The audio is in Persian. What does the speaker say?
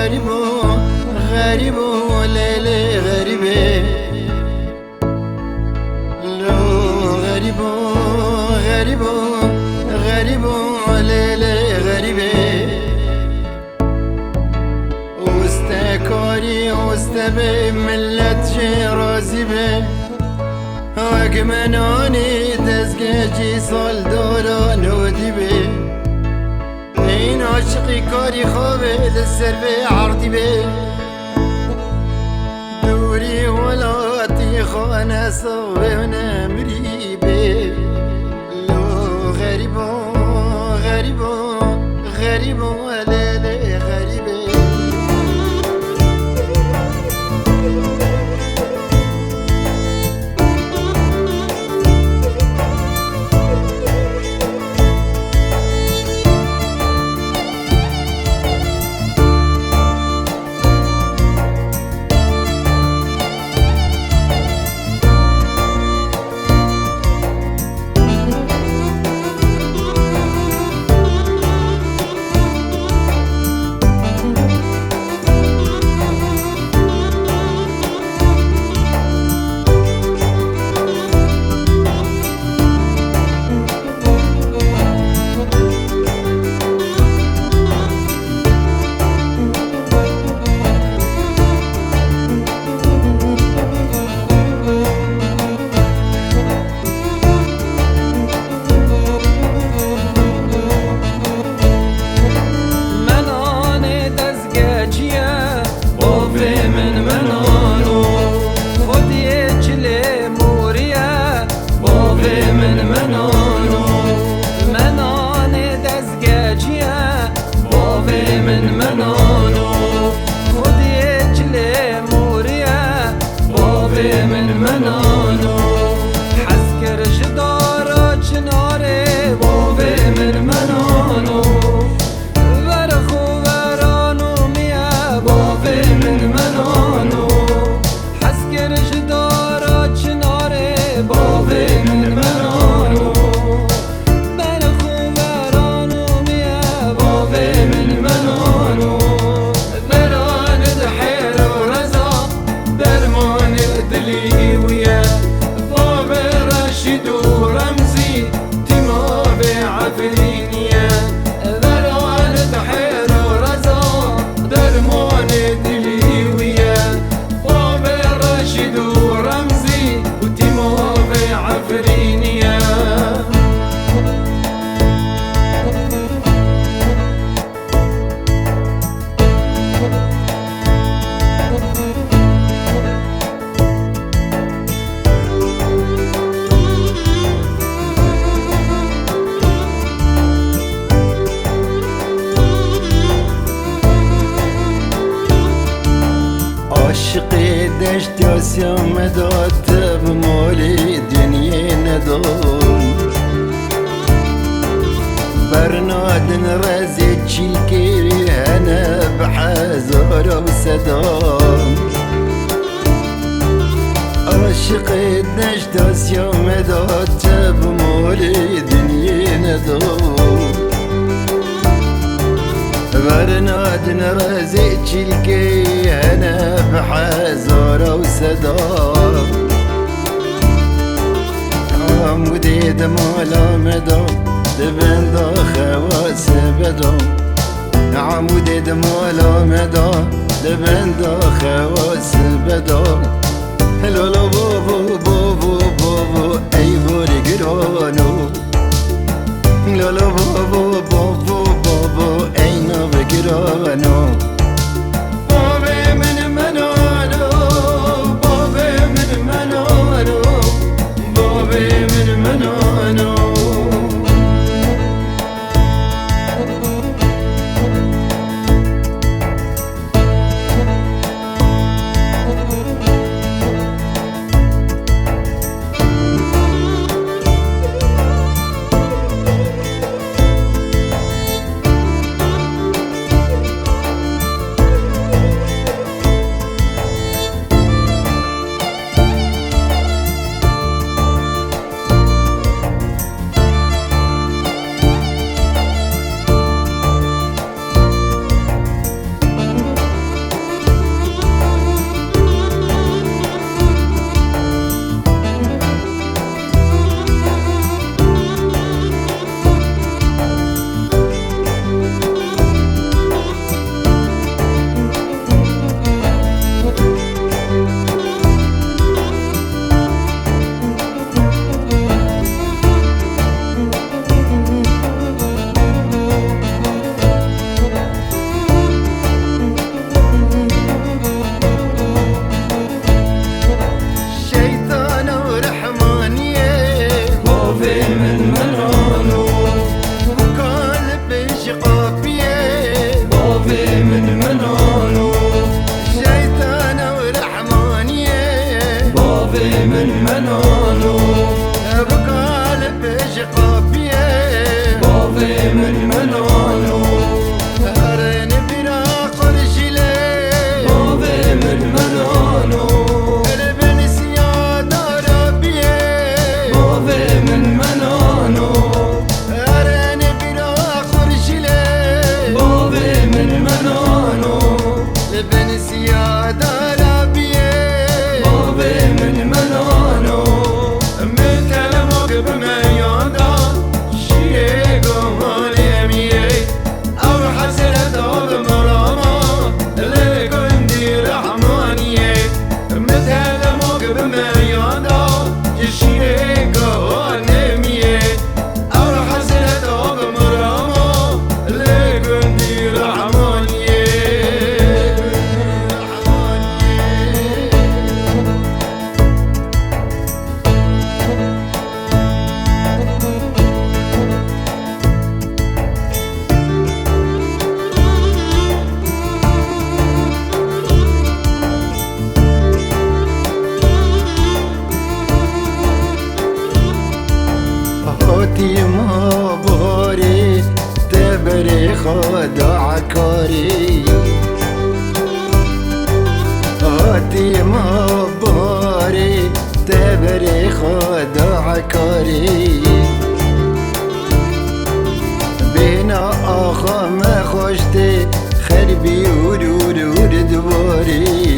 غريب ليلي غريبة لو غريب ليلي غريبة واستكاري واستبي ملت رازي به اگمنانی دزگجی سال داران و دیبه این عاشقی کاری خوابه لسر به عرضی به دوری ولاتی خانه صوبه و نمری به لو غریب لیلی غریبه عاشقی دشت یاسیم داد بمالی دنیا ندام برنادن رزی چیلکی هنه بحزار و صدام عاشقی دشت یاسیم داد بمالی دنیا ندام برنادن رزي تشيلكي أنا بحزارة وصدام عمودي دمالا مدام دبن دا خواس بدام عمودي دمالا مدام دبن دا خواس بدام هلو بابو بابو بابو أي بوري قرانو لولو بابو بابو بابو أين بقرانو بابي من منانو بابي من منانو بابي من منانو عكاري هاتي ما باري تبري خدا عكاري بينا آخا ما خوشتي خربي ورور ور دواري